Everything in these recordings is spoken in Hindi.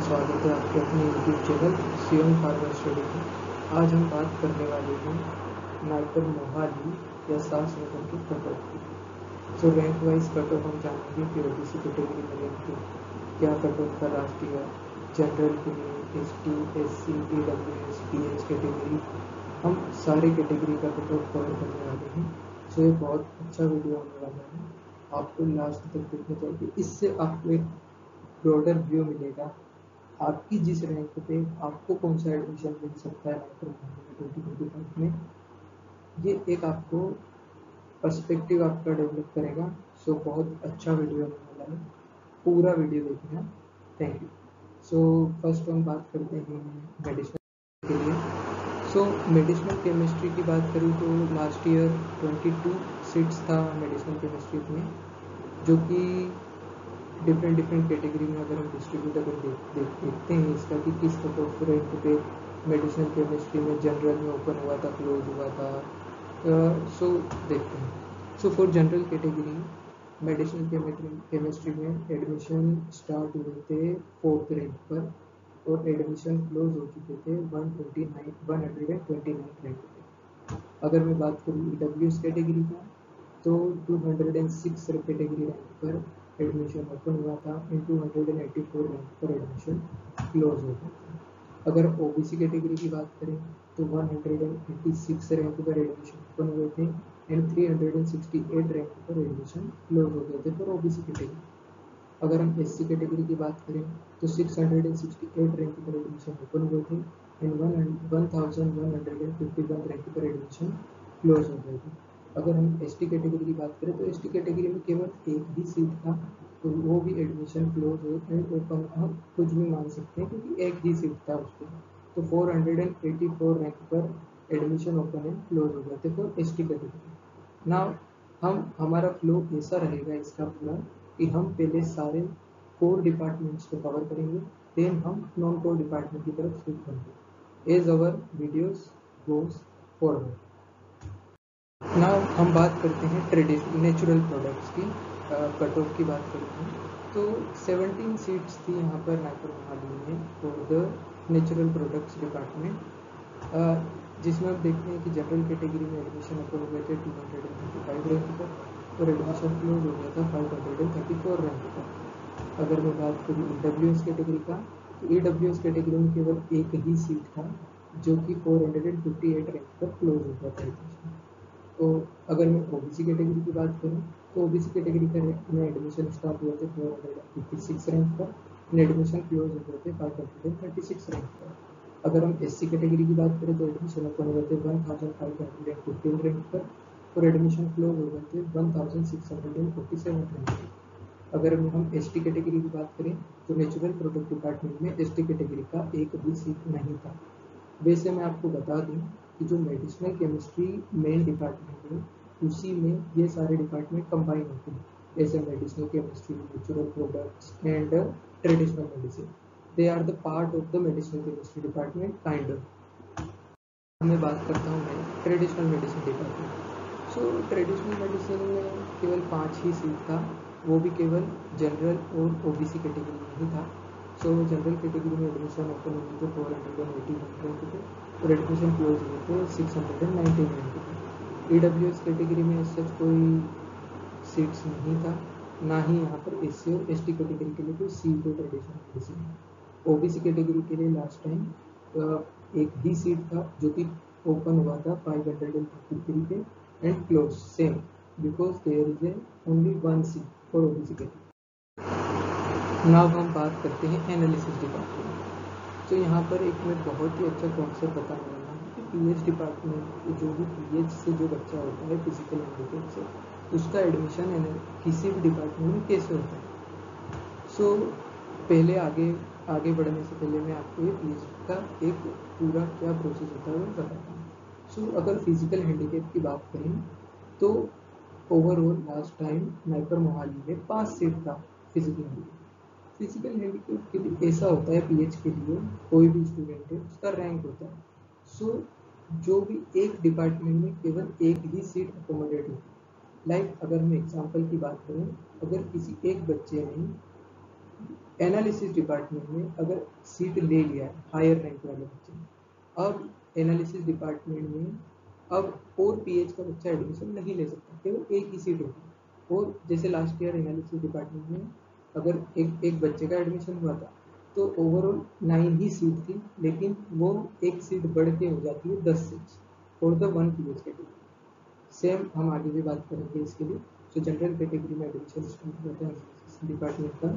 स्वागत है आपके अपने YouTube channel Shivam farmer study में। आज हम बात करने वाले हैं नाइपर मोहाली या सास नगर के कट ऑफ की। सो रैंक वाइज कट ऑफ हम जानेंगे कि ओबीसी कैटेगरी में रैंक क्या कट ऑफ का लास्ट ईयर, जनरल के लिए ST, SC, EWS, pH category, हम सारे कैटेगरी का कट ऑफ कवर करने वाले हैं। सो ये बहुत अच्छा वीडियो होने वाला है, आपको लास्ट तक देखना चाहिए। इससे आपको एक ब्रॉडर व्यू मिलेगा आपकी जिस रैंक पे आपको कौन सा एडमिशन मिल सकता है 2025 में। ये एक आपको पर्सपेक्टिव आपका डेवलप करेगा। सो बहुत अच्छा वीडियो होने वाला है, पूरा वीडियो देखना। Thank you. सो फर्स्ट हम बात करते हैं मेडिसिनल के लिए। सो मेडिसिनल केमिस्ट्री की बात करूँ तो लास्ट ईयर 22 सीट्स था मेडिसिनल केमिस्ट्री में, जो कि डिफरेंट कैटेगरी में अगर हम डिस्ट्रीब्यूट अगर देखते हैं इसका कि किस कट ऑफ रैंक पे मेडिसिनल केमिस्ट्री में जनरल में ओपन हुआ था, क्लोज हुआ था। सो देखते हैं। So for general category medicinal chemistry में एडमिशन स्टार्ट हुए थे 4th रैंक पर और एडमिशन क्लोज हो चुके थे 129 रैंक पे। अगर मैं बात करूँ ईडब्ल्यूएस कैटेगरी का तो 206 कैटेगरी रैंक पर एडमिशन ओपन हुआ था इन 284 रैंक पर एडमिशन क्लोज हो गया था। अगर ओबीसी कैटेगरी की बात करें तो 186 रैंक पर एडमिशन ओपन हुए थे एंड 368 रैंक पर एडमिशन क्लोज हो गए थे फॉर ओबीसी कैटेगरी। अगर हम एससी कैटेगरी की बात करें तो 668 रैंक पर एडमिशन ओपन हुए थे एंड 1151 रैंक पर एडमिशन क्लोज हो गए थे। अगर हम एसटी कैटेगरी की बात करें तो एसटी कैटेगरी में केवल एक ही सीट था, तो वो भी एडमिशन क्लोज हो एंड ओपन हम कुछ भी मान सकते हैं क्योंकि एक ही सीट था उसको। तो 484 रैंक पर एडमिशन ओपन एंड क्लोज हो गए थे फॉर एसटी कैटेगरी। नाउ हमारा फ्लो ऐसा रहेगा इसका पूरा कि हम पहले सारे कोर डिपार्टमेंट्स को कवर करेंगे, देन हम नॉन कोर डिपार्टमेंट की तरफ स्विच करेंगे as our videos goes forward. Now हम बात करते हैं ट्रेडिशनल नेचुरल प्रोडक्ट्स की। कट ऑफ की बात करते हैं तो 17 सीट्स थी यहाँ पर नाइपर मोहाली में for the natural products department, जिसमें आप देखते हैं कि जनरल कैटेगरी में एडमिशन ओपन हुए थे 235 रैंक पर और एडमिशन क्लोज हो गया था 534 रैंक पर। अगर मैं बात करूँ ईडब्ल्यूएस कैटेगरी का तो ईडब्ल्यूएस कैटेगरी में केवल एक ही सीट था जो कि 458 रैंक पर क्लोज हो गया था एडमिशन। तो अगर मैं ओबीसी कैटेगरी की बात करूँ तो ओबीसी कैटेगरी में एडमिशन स्टार्ट हुए थे 456 रैंक पर एंड एडमिशन क्लोज हो गए थे 536 रैंक पर। अगर हम एससी कैटेगरी की बात करें तो एडमिशन ओपन हुए थे 1515 रैंक पर और एडमिशन क्लोज हो गए थे 1647 रैंक पर। अगर हम एसटी कैटेगरी की बात करें तो नेचुरल प्रोडक्ट डिपार्टमेंट में एसटी कैटेगरी का एक भी सीट नहीं था। वैसे मैं आपको बता दूं कि जो मेडिसिनल केमिस्ट्री मेन डिपार्टमेंट है उसी में ये सारे डिपार्टमेंट कंबाइन होते हैं, जैसे medicinal chemistry, natural products and traditional medicine. They are the part of the medicinal chemistry department kind of. मैं बात करता हूँ मैं traditional medicine department. So traditional medicine में केवल 5 ही सीट था, वो भी केवल जनरल और ओबीसी कैटेगरी में ही था। सो जनरल कैटेगरी में एडमिशन ओपन हुए थे 481 रैंक पे और एडमिशन क्लोज हुए थे 619 रैंक पे। ईडब्ल्यूएस कैटेगरी में सच कोई सीट्स नहीं था, ना ही यहाँ पर एससी और एसटी कैटेगरी के लिए कोई सीट है ट्रेडिशनल मेडिसिन। ओबीसी कैटेगरी के लिए लास्ट टाइम एक ही सीट था जो कि ओपन हुआ था 533 पे and close same because there is a only one seat for OBC category. Now हम बात करते हैं एनालिसिस डिपार्टमेंट। तो यहाँ पर एक मैं बहुत ही अच्छा कॉन्सेप्ट बताने वाला हूँ कि पीएच डिपार्टमेंट जो भी पीएच से जो बच्चा होता है फिजिकल हैंडीकैप से, उसका एडमिशन किसी भी डिपार्टमेंट में कैसे होता है। सो पहले आगे बढ़ने से पहले मैं आपको ये पीएच का एक पूरा क्या प्रोसेस होता है वो बताता हूँ। सो अगर फिजिकल हैंडीकैप की बात करें तो overall last time NIPER Mohali में 5 सीट था फिजिकल हैंडीकैप। फिजिकल हैंडीकैप के लिए ऐसा होता है पीएच के लिए कोई भी स्टूडेंट है उसका रैंक होता है। सो जो भी एक डिपार्टमेंट में केवल एक ही सीट अकोमोडेट होती है। लाइक अगर मैं एग्जांपल की बात करूं, अगर किसी एक बच्चे ने एनालिसिस डिपार्टमेंट में अगर सीट ले लिया है हायर रैंक वाले बच्चे ने, अब एनालिसिस डिपार्टमेंट में अब और पीएच का बच्चा एडमिशन नहीं ले सकता, केवल एक ही सीट होगी। और जैसे लास्ट ईयर एनालिसिस डिपार्टमेंट में अगर एक बच्चे का एडमिशन हुआ था तो ओवरऑल 9 ही सीट थी, लेकिन वो एक सीट बढ़ के हो जाती है 10 seats for the 1 pH category. Same हम आगे भी बात करेंगे इसके लिए। तो जनरल कैटेगरी में एडमिशन स्टार्ट हुआ था एनालिसिस डिपार्टमेंट का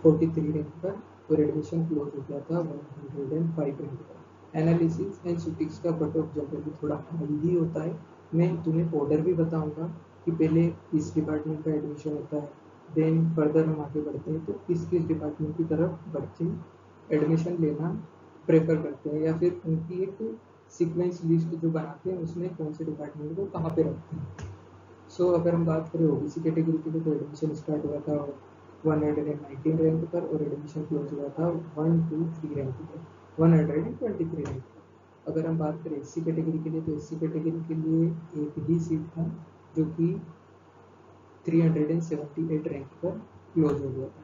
43 रैंक पर और एडमिशन क्लोज हो गया था 105 रैंक पर। एनालिसिस एंड सुटिक्स का कट ऑफ जनरली थोड़ा हाई ही होता है। मैं तुम्हें ऑर्डर भी बताऊंगा कि पहले इस डिपार्टमेंट का एडमिशन होता है, देन फर्दर हम आगे बढ़ते हैं तो किस किस डिपार्टमेंट की तरफ बच्चे एडमिशन लेना प्रेफर करते हैं, या फिर उनकी एक सीक्वेंस लिस्ट जो बनाते हैं उसमें कौन से डिपार्टमेंट को कहाँ पे रखते हैं। सो अगर हम बात करें ओबीसी कैटेगरी के लिए तो एडमिशन स्टार्ट हुआ था 119 रैंक पर और एडमिशन क्लोज हुआ था 123 रैंक पर 123 रैंक पर। अगर हम बात करें एससी कैटेगरी के लिए तो एससी कैटेगरी के लिए एक ही सीट था जो कि 378 रैंक पर क्लोज हो गया था।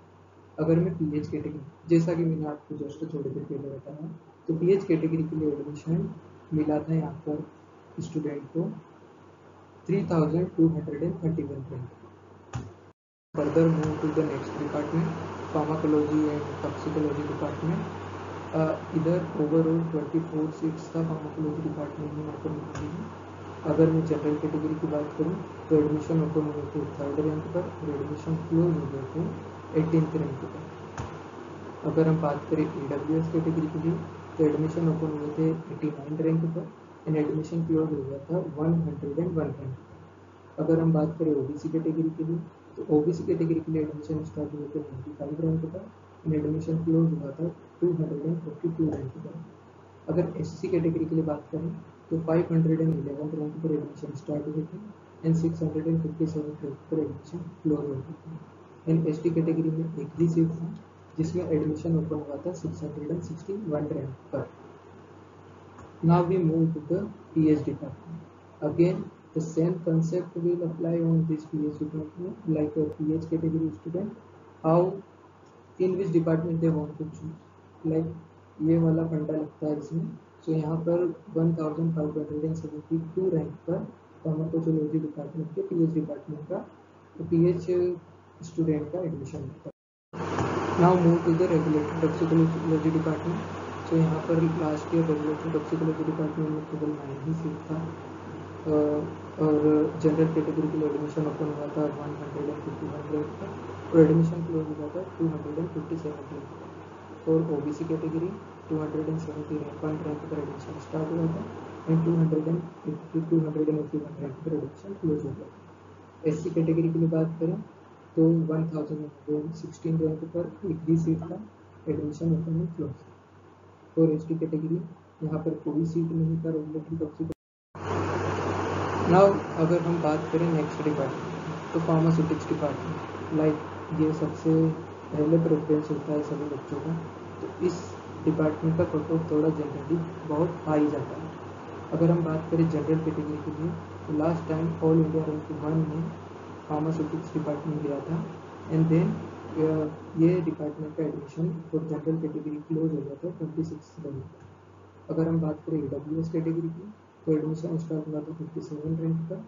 अगर मैं पीएच कैटेगरी, जैसा कि मैंने आपको जस्ट थोड़ी देर पहले बताया, तो पीएच कैटेगरी के लिए एडमिशन मिला था यहाँ पर स्टूडेंट को 3231 rank. Further move to the next department, pharmacology and toxicology department. इधर ओवरऑल 24 सीट्स था फार्माकोलॉजी डिपार्टमेंट में ओपन हुई है। अगर मैं जनरल कैटेगरी की बात करूँ तो एडमिशन ओपन हुए थे 3rd रैंक पर और एडमिशन क्लोज हो गए थे 18th रैंक पर। अगर हम बात करें ईडब्ल्यूएस कैटेगरी के लिए तो एडमिशन ओपन हुए थे 89 रैंक पर एंड एडमिशन क्लोज हो गया था 101 रैंक पर। अगर हम बात करें ओबीसी कैटेगरी के लिए तो ओबीसी कैटेगरी के लिए एडमिशन स्टार्ट हुए थे 95 रैंक पर एंड एडमिशन क्लोज हुआ था 242 रैंक पर। अगर एससी कैटेगरी के लिए बात करें तो 511 रैंक पर एडमिशन स्टार्ट हुए थे एंड 657 रैंक पर एडमिशन क्लोज हो गए थे। एंड एसटी कैटेगरी में एक ही सीट था जिसमें एडमिशन ओपन हुआ था 661 रैंक पर। Now we move to the PH department. Again, the same concept will apply on this PH department, like a PH category student, how in which department they want to choose. Like ये वाला फंडा लगता है इसमें। So यहाँ पर 1572 रैंक पर फार्माकोलॉजी डिपार्टमेंट के PH डिपार्टमेंट का PH स्टूडेंट का एडमिशन होता है। Now move to the regulatory toxicology department. तो यहाँ पर last year regulatory toxicology department में केवल 9 ही सीट था और जनरल कैटेगरी के लिए एडमिशन ओपन हुआ था 151 रैंक पर और एडमिशन क्लोज हुआ था 257 रैंक पर। और ओबीसी कैटेगरी 271 रैंक पर एडमिशन स्टार्ट हुआ था एंड 281 रैंक पर एडमिशन क्लोज हो गया था। एससी कैटेगरी के लिए बात करें तो 1016 रैंक पर एक ही सीट था, एडमिशन ओपन एंड क्लोज। और एसटी कैटेगरी यहाँ पर कोई सीट नहीं था रेगुलेटरी टॉक्सिकोलॉजी। नाउ अगर हम बात करें नेक्स्ट डिपार्टमेंट तो फार्मास्यूटिक्स डिपार्टमेंट, लाइक ये सबसे पहले प्रेफरेंस होता है सभी बच्चों का, तो इस डिपार्टमेंट का कट ऑफ थोड़ा जनरली बहुत हाई जाता है। अगर हम बात करें जनरल कैटेगरी के लिए तो last time all India rank 1 में फार्मास्यूटिक्स डिपार्टमेंट गया था एंड देन ये डिपार्टमेंट का admission for general category close हो गया था 26 रैंक पर। अगर हम बात करें ईडब्ल्यूएस कैटेगरी की तो एडमिशन स्टार्ट हुआ था 57 रैंक पर,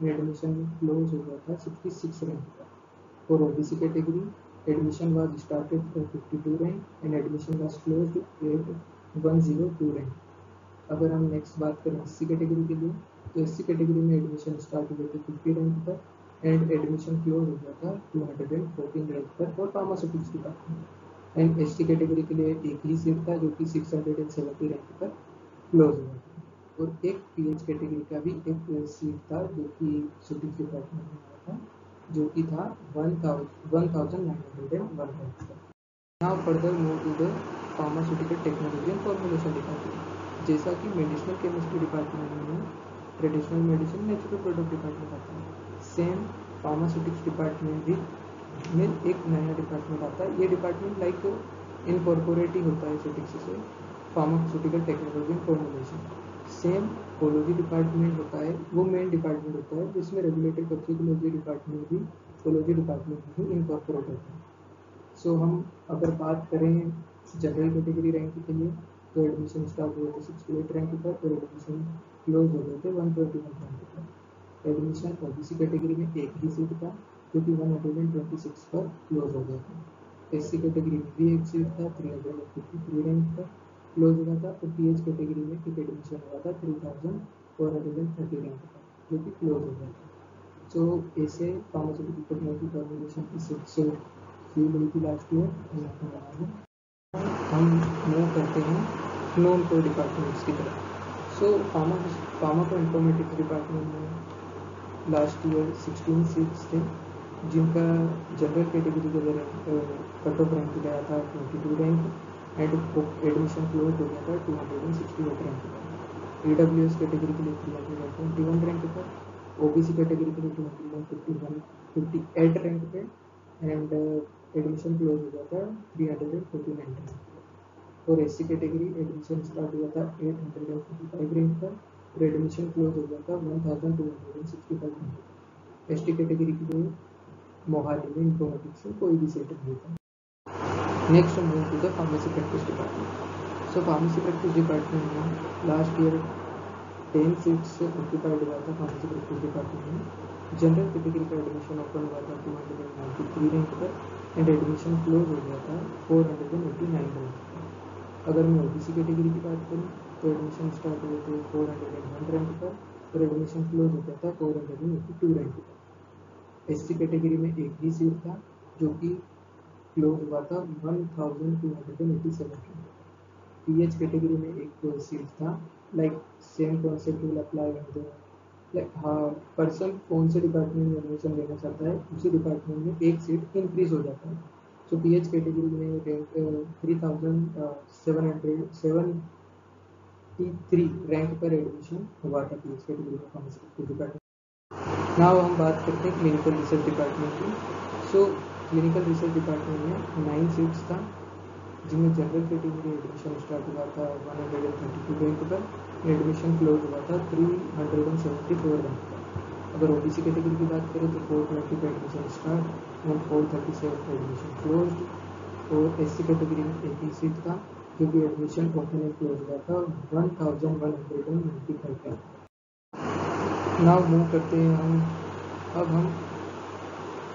एडमिशन क्लोज हो गया था 66 रैंक पर। For OBC category admission was started for 52 rank and admission was closed eight 102 rank. अगर हम नेक्स्ट बात करें एससी कैटेगरी के लिए तो एससी कैटेगरी में एडमिशन स्टार्ट हुए थे 50 रैंक पर एंड एडमिशन क्लोज हो गया था 214 रैंक पर for pharmaceutics department. And ST category के लिए एक ही सीट था जो कि 670 रैंक पर क्लोज हुआ था। और एक पीएच कैटेगरी का भी एक सीट था जो कि सुटिक्स डिपार्टमेंट में आया था जो कि था 1901 रैंक पर। Now further move to the pharmaceutical technology and formulation department. जैसा कि मेडिसिनल केमिस्ट्री डिपार्टमेंट में traditional medicine natural product department आता है, सेम फार्मास्यूटिक्स डिपार्टमेंट भी में एक नया डिपार्टमेंट आता है। ये डिपार्टमेंट लाइक इनकॉर्पोरेट ही होता है सुटिक्स से, फार्मास्यूटिकल टेक्नोलॉजी एंड फॉर्मुलेशन। सेम कोलॉजी डिपार्टमेंट होता है, वो मेन डिपार्टमेंट होता है जिसमें रेगुलेटरी टॉक्सिकोलॉजी डिपार्टमेंट भी कोलॉजी डिपार्टमेंट में ही इनकॉर्पोरेट होता है। सो हम अगर बात करें जनरल कैटेगरी रैंक के लिए तो एडमिशन स्टार्ट हुए थे 68 रैंक पर और एडमिशन क्लोज हो गए थे 121 रैंक पर। एडमिशन ओबीसी कैटेगरी में एक ही सीट था जो कि 126 पर क्लोज हो गया था। एससी कैटेगरी में भी एक सीट था 353 रैंक पर क्लोज हुआ था और पीएच कैटेगरी में एक एडमिशन हुआ था 3430 रैंक पर जो कि क्लोज हो गया था। सो ऐसे फार्मास्यूटिकल टेक्नोलॉजी कॉर्पोरेशन की सीट से फील हुई थी लास्ट ईयर। हम मूव करते हैं नॉन कोर डिपार्टमेंट्स की तरफ। सो फार्मा इंफॉर्मेटिक्स डिपार्टमेंट में लास्ट ईयर 16 सीट्स थे जिनका जनरल कैटेगरी के कट ऑफ रैंक गया था 22 रैंक एंड एडमिशन क्लोज हो गया था 268 रैंक पर। ईडब्ल्यूएस कैटेगरी के लिए 321 रैंक पर, ओबीसी कैटेगरी के लिए 258 रैंक पे एंड एडमिशन क्लोज हो गया था 349 रैंक पर। और एससी कैटेगरी एडमिशन स्टार्ट हुआ था 845 रैंक पर और एडमिशन क्लोज हो गया था 1265 रैंक पर। एसटी कैटेगरी के लिए मोहाली में इंफॉर्मेटिक्स में कोई भी सीट नहीं था। Next move to the pharmacy practice department. So pharmacy practice department में लास्ट ईयर 10 सीट्स ऑक्यूपाइड हुआ था फार्मेसी प्रैक्टिस डिपार्टमेंट में। जनरल कैटेगरी का एडमिशन ओपन हुआ था 293 रैंक पर एंड एडमिशन क्लोज हो गया था 489 रैंक पर। अगर मैं ओबीसी कैटेगरी की बात करूँ तो एडमिशन स्टार्ट हुए थे 401 रैंक पर और एडमिशन क्लोज हो गया था 482 रैंक पर। एससी कैटेगरी में एक ही सीट था जो कि क्लोज हुआ था 1287 रैंक पर। पीएच कैटेगरी में एक सीट था like same concept will apply like हाँ पर्सन कौन से डिपार्टमेंट में एडमिशन लेना चाहता है उसी डिपार्टमेंट में एक सीट इंक्रीज हो जाता है। सो पीएच कैटेगरी में रैंक 3773 रैंक पर एडमिशन हुआ था पीएच कैटेगरी में फार्मास्यूटिकल डिपार्टमेंट। नाउ हम बात करते हैं क्लिनिकल रिसर्च डिपार्टमेंट की। सो क्लिनिकल रिसर्च डिपार्टमेंट में 9 सीट्स था जिनमें जनरल कैटेगरी एडमिशन स्टार्ट हुआ था 132 रैंक पर एडमिशन क्लोज हुआ था 374 रैंक पर। अगर ओबीसी कैटेगरी की बात करें तो 420 पर एडमिशन स्टार्ट एंड 437 पर एडमिशन क्लोज और एससी कैटेगरी में एक ही सीट था जो कि एडमिशन ओपन एंड क्लोज हुआ था 1195 रैंक। नाउ मूव करते हैं अब हम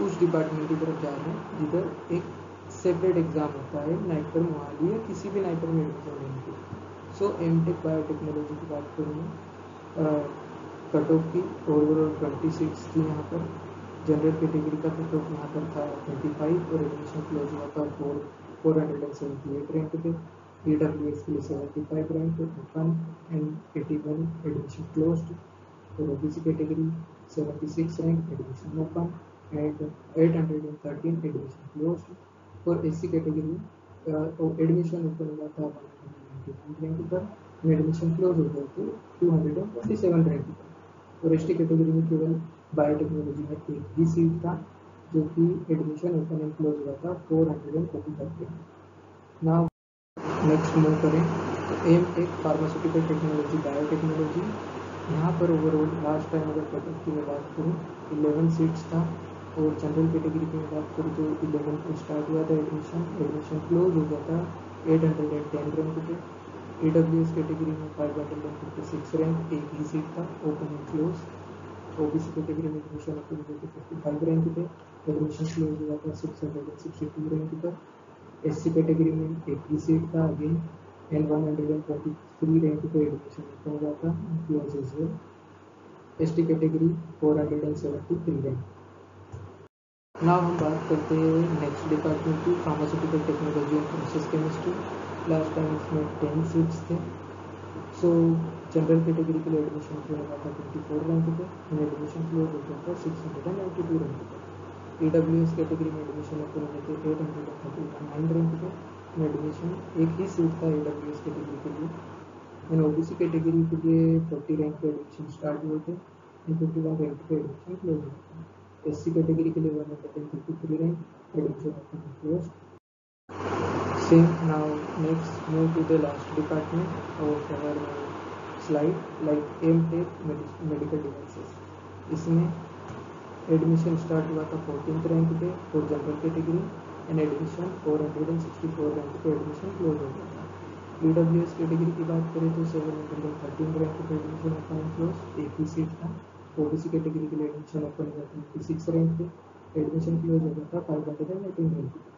उस डिपार्टमेंट की तरफ जा रहे हैं जिधर एक सेपरेट एग्जाम होता है नाइपर मोहाली या किसी भी नाइपर में एडमिशन लेने के लिए। सो एमटेक बायोटेक्नोलॉजी की बात करूँ कट ऑफ की ओवरऑल 20 सीट्स थी यहाँ पर। जनरल कैटेगरी का कट ऑफ यहाँ पर था 25 और एडमिशन क्लोज हुआ था 478 रैंक पे। ईडब्ल्यूएस के लिए 75 rank open and 81 admission closed. और OBC category 76 rank admission open and 813 admission closed. और एससी कैटेगरी एडमिशन ओपन हुआ था 191 रैंक पर एडमिशन क्लोज हो गए थे 247 रैंक पर। और एसटी कैटेगरी में केवल बायोटेक्नोलॉजी में एक ही सीट था जो कि एडमिशन ओपन एंड क्लोज हुआ था 445 रैंक। नाउ नेक्स्ट मूव करें तो M tech pharmaceutical technology biotechnology. यहाँ पर ओवरऑल लास्ट टाइम अगर कट ऑफ की मैं बात करूँ 11 सीट्स था और जनरल कैटेगरी की मैं बात करूँ तो 11 को स्टार्ट हुआ था एडमिशन क्लोज हो गया था 810 रैंक पे। ईडब्ल्यूएस कैटेगरी में 556 रैंक एक ही सीट था open and close. OBC category में एडमिशन ओपन हुए थे 55 रैंक पे एडमिशन क्लोज हुआ था 662 रैंक पर। एससी कैटेगरी में एक ही सीट था अगेन एंड 143 रैंक पे एडमिशन ओपन हुआ था close as well. ST category 473 rank. Now हम बात करते हैं नेक्स्ट डिपार्टमेंट की pharmaceutical technology and process chemistry. Last time इसमें 10 सीट्स थे। सो जनरल कैटेगरी के लिए एडमिशन किया हुआ था 24 रैंक पे एंड एडमिशन क्लोज हो गया था 692 रैंक पे। ईडब्ल्यूएस कैटेगरी में एडमिशन ओपन हुए थे 839 रैंक पे एडमिशन एक ही सीट था ईडब्ल्यूएस कैटेगरी के लिए। एंड ओबीसी कैटेगरी के लिए 40 रैंक पे एडमिशन स्टार्ट हुए थे एंड 51 रैंक पे एडमिशन क्लोज हुआ था। एससी कैटेगरी के लिए 133 rank admission open and close. Same now next move to the last department of our slide like MTech medical devices. इसमें एडमिशन स्टार्ट हुआ था 14th रैंक पे for general category and admission 464 rank पे एडमिशन क्लोज हो गया था। EWS कैटेगरी की बात करें तो 713 रैंक पे एडमिशन अकाउंट क्लोज, एक ही सीट था। OBC कैटेगरी के लिए एडमिशन ओपन हुआ था 26 रैंक पे, एडमिशन क्लोज हो गया था 518 रैंक पे।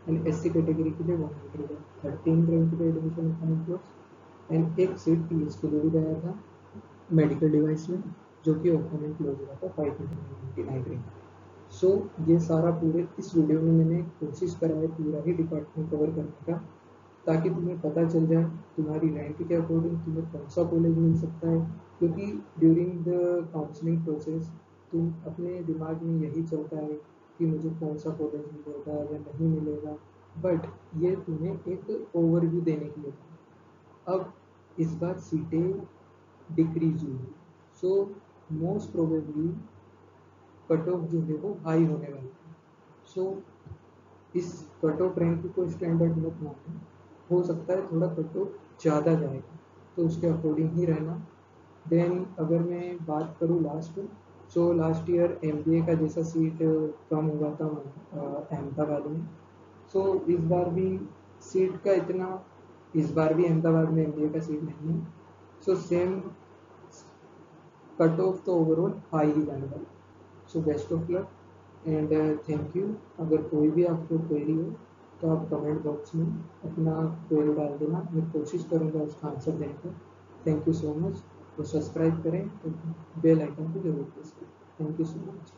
एंड SC कैटेगरी के लिए 113 रैंक पे एडमिशन अकाउंट क्लोज, एंड एक सीट PH के लिए भी गया था मेडिकल डिवाइस में, जो कि ओपन एंड क्लोज हुआ था 599 रैंक। सो ये सारा पूरे इस वीडियो में मैंने कोशिश करा है पूरा ही डिपार्टमेंट कवर करने का, ताकि तुम्हें पता चल जाए तुम्हारी रैंक के अकॉर्डिंग तुम्हें कौन सा कॉलेज मिल सकता है। क्योंकि ड्यूरिंग द काउंसलिंग प्रोसेस तुम अपने दिमाग में यही चलता है कि मुझे कौन सा कॉलेज मिलेगा या नहीं मिलेगा, बट ये तुम्हें एक ओवरव्यू देने के लिए था। अब इस बार सीटें डिक्रीज हुई, so most probably cut off जो है वो हाई होने वाला है। सो इस कट ऑफ रैंक को स्टैंडर्ड मत मानो, हो सकता है थोड़ा कट ऑफ ज़्यादा जाएगा, तो उसके अकॉर्डिंग ही रहना। देन अगर मैं बात करूँ last, so last year MBA का जैसा सीट कम हुआ था अहमदाबाद में, सो इस बार भी सीट का इतना, इस बार भी अहमदाबाद में MBA का सीट नहीं है, सो सेम कट ऑफ तो ओवरऑल हाई ही जाने वाला। So best of luck and thank you. अगर कोई भी आपको क्वेरी हो तो आप कमेंट बॉक्स में अपना क्वेरी डाल देना, मैं कोशिश करूँगा उसका आंसर देने का। Thank you so much. तो सब्सक्राइब करें तो बेल आइकन को जरूर प्रेस करें। Thank you so much.